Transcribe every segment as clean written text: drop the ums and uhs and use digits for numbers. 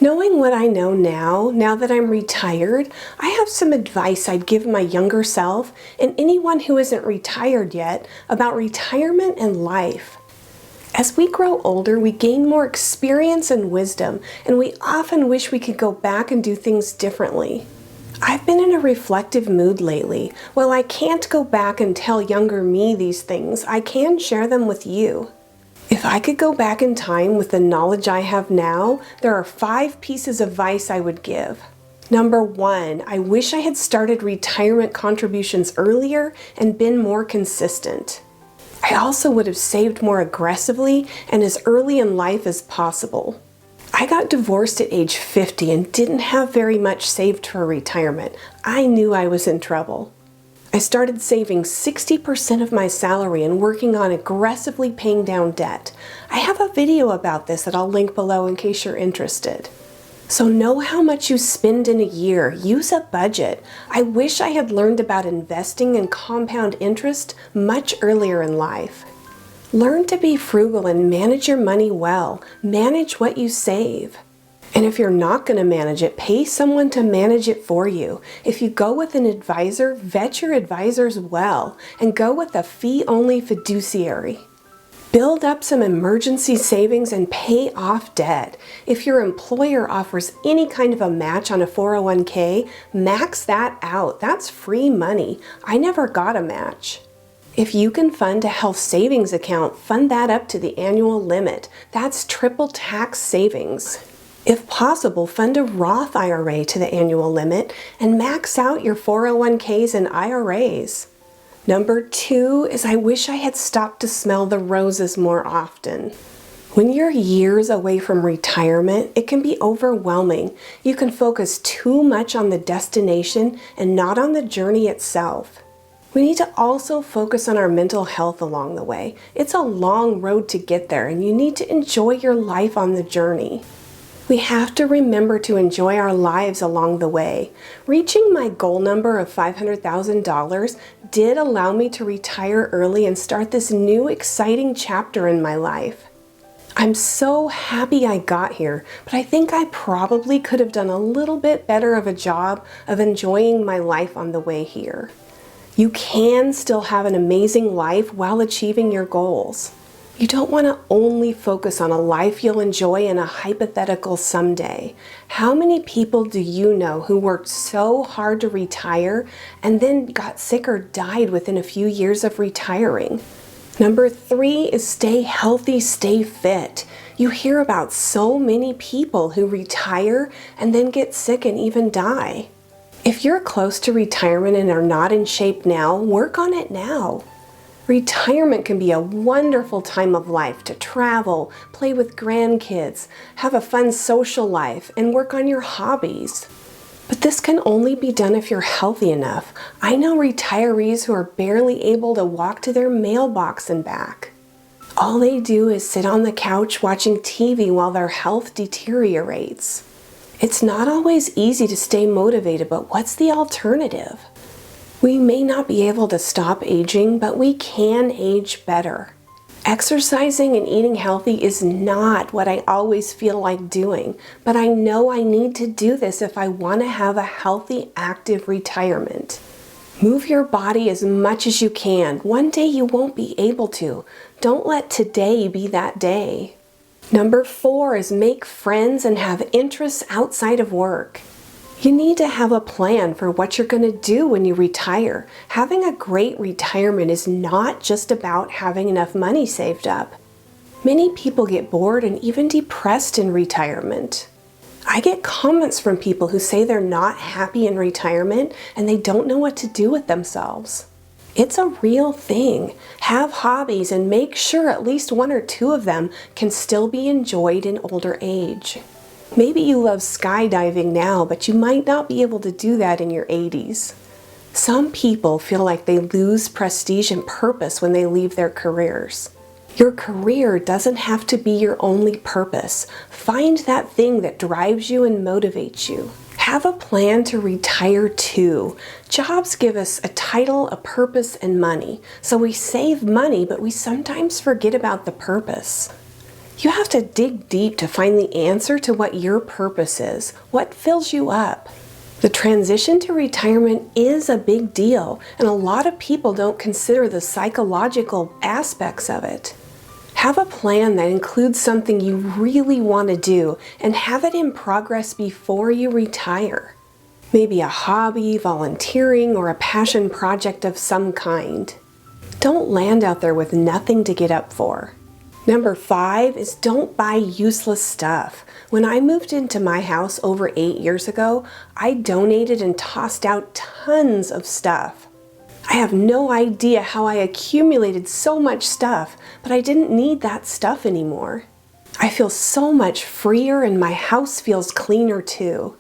Knowing what I know now that I'm retired, I have some advice I'd give my younger self and anyone who isn't retired yet about retirement and life. As we grow older, we gain more experience and wisdom, and we often wish we could go back and do things differently. I've been in a reflective mood lately. While I can't go back and tell younger me these things, I can share them with you. If I could go back in time with the knowledge I have now, there are 5 pieces of advice I would give. Number 1, I wish I had started retirement contributions earlier and been more consistent. I also would have saved more aggressively and as early in life as possible. I got divorced at age 50 and didn't have very much saved for retirement. I knew I was in trouble. I started saving 60% of my salary and working on aggressively paying down debt. I have a video about this that I'll link below in case you're interested. So know how much you spend in a year. Use a budget. I wish I had learned about investing and compound interest much earlier in life. Learn to be frugal and manage your money well. Manage what you save. And if you're not going to manage it, pay someone to manage it for you. If you go with an advisor, vet your advisors well and go with a fee-only fiduciary. Build up some emergency savings and pay off debt. If your employer offers any kind of a match on a 401k, max that out. That's free money. I never got a match. If you can fund a health savings account, fund that up to the annual limit. That's triple tax savings. If possible, fund a Roth IRA to the annual limit and max out your 401ks and IRAs. Number 2 is I wish I had stopped to smell the roses more often. When you're years away from retirement, it can be overwhelming. You can focus too much on the destination and not on the journey itself. We need to also focus on our mental health along the way. It's a long road to get there, and you need to enjoy your life on the journey. We have to remember to enjoy our lives along the way. Reaching my goal number of $500,000 did allow me to retire early and start this new exciting chapter in my life. I'm so happy I got here, but I think I probably could have done a little bit better of a job of enjoying my life on the way here. You can still have an amazing life while achieving your goals. You don't want to only focus on a life you'll enjoy in a hypothetical someday. How many people do you know who worked so hard to retire and then got sick or died within a few years of retiring? Number 3 is stay healthy, stay fit. You hear about so many people who retire and then get sick and even die. If you're close to retirement and are not in shape now, work on it now. Retirement can be a wonderful time of life to travel, play with grandkids, have a fun social life, and work on your hobbies. But this can only be done if you're healthy enough. I know retirees who are barely able to walk to their mailbox and back. All they do is sit on the couch watching TV while their health deteriorates. It's not always easy to stay motivated, but what's the alternative? We may not be able to stop aging, but we can age better. Exercising and eating healthy is not what I always feel like doing, but I know I need to do this if I want to have a healthy, active retirement. Move your body as much as you can. One day you won't be able to. Don't let today be that day. Number 4 is make friends and have interests outside of work. You need to have a plan for what you're going to do when you retire. Having a great retirement is not just about having enough money saved up. Many people get bored and even depressed in retirement. I get comments from people who say they're not happy in retirement and they don't know what to do with themselves. It's a real thing. Have hobbies and make sure at least 1 or 2 of them can still be enjoyed in older age. Maybe you love skydiving now, but you might not be able to do that in your 80s. Some people feel like they lose prestige and purpose when they leave their careers. Your career doesn't have to be your only purpose. Find that thing that drives you and motivates you. Have a plan to retire too. Jobs give us a title, a purpose, and money. So we save money, but we sometimes forget about the purpose. You have to dig deep to find the answer to what your purpose is, what fills you up. The transition to retirement is a big deal, and a lot of people don't consider the psychological aspects of it. Have a plan that includes something you really want to do and have it in progress before you retire. Maybe a hobby, volunteering, or a passion project of some kind. Don't land out there with nothing to get up for. Number 5 is don't buy useless stuff. When I moved into my house over 8 years ago, I donated and tossed out tons of stuff. I have no idea how I accumulated so much stuff, but I didn't need that stuff anymore. I feel so much freer and my house feels cleaner too.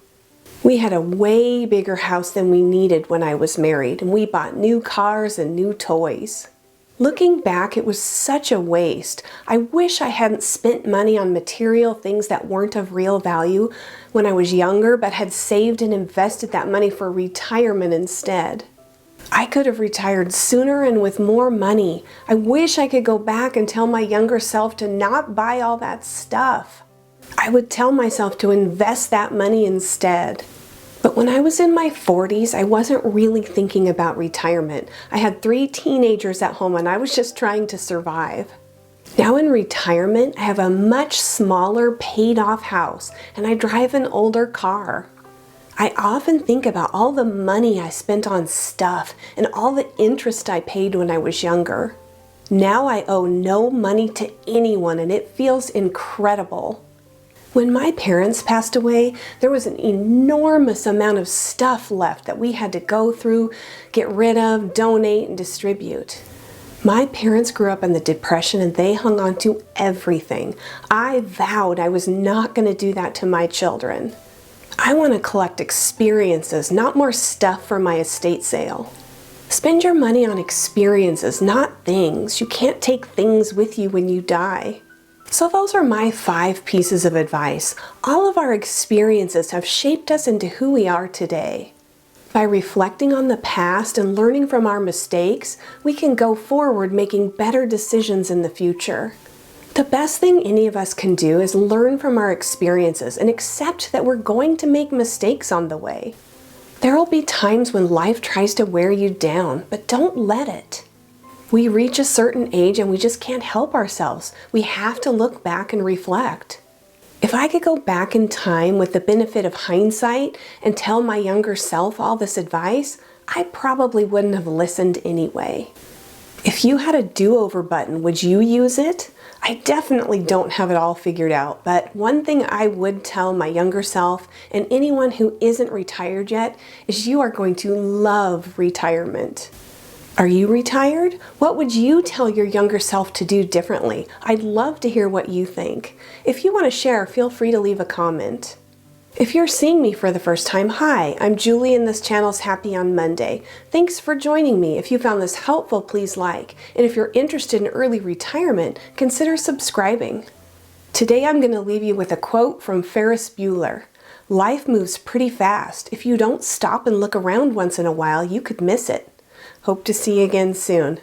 We had a way bigger house than we needed when I was married, and we bought new cars and new toys. Looking back, it was such a waste. I wish I hadn't spent money on material things that weren't of real value when I was younger, but had saved and invested that money for retirement instead. I could have retired sooner and with more money. I wish I could go back and tell my younger self to not buy all that stuff. I would tell myself to invest that money instead. But when I was in my 40s, I wasn't really thinking about retirement. I had 3 teenagers at home and I was just trying to survive. Now in retirement, I have a much smaller paid-off house and I drive an older car. I often think about all the money I spent on stuff and all the interest I paid when I was younger. Now I owe no money to anyone and it feels incredible. When my parents passed away, there was an enormous amount of stuff left that we had to go through, get rid of, donate, and distribute. My parents grew up in the Depression and they hung on to everything. I vowed I was not going to do that to my children. I want to collect experiences, not more stuff for my estate sale. Spend your money on experiences, not things. You can't take things with you when you die. So those are my 5 pieces of advice. All of our experiences have shaped us into who we are today. By reflecting on the past and learning from our mistakes, we can go forward making better decisions in the future. The best thing any of us can do is learn from our experiences and accept that we're going to make mistakes on the way. There will be times when life tries to wear you down, but don't let it. We reach a certain age and we just can't help ourselves. We have to look back and reflect. If I could go back in time with the benefit of hindsight and tell my younger self all this advice, I probably wouldn't have listened anyway. If you had a do-over button, would you use it? I definitely don't have it all figured out, but one thing I would tell my younger self and anyone who isn't retired yet is you are going to love retirement. Are you retired? What would you tell your younger self to do differently? I'd love to hear what you think. If you want to share, feel free to leave a comment. If you're seeing me for the first time, hi, I'm Julie and this channel's Happy on Monday. Thanks for joining me. If you found this helpful, please like. And if you're interested in early retirement, consider subscribing. Today I'm going to leave you with a quote from Ferris Bueller. Life moves pretty fast. If you don't stop and look around once in a while, you could miss it. Hope to see you again soon.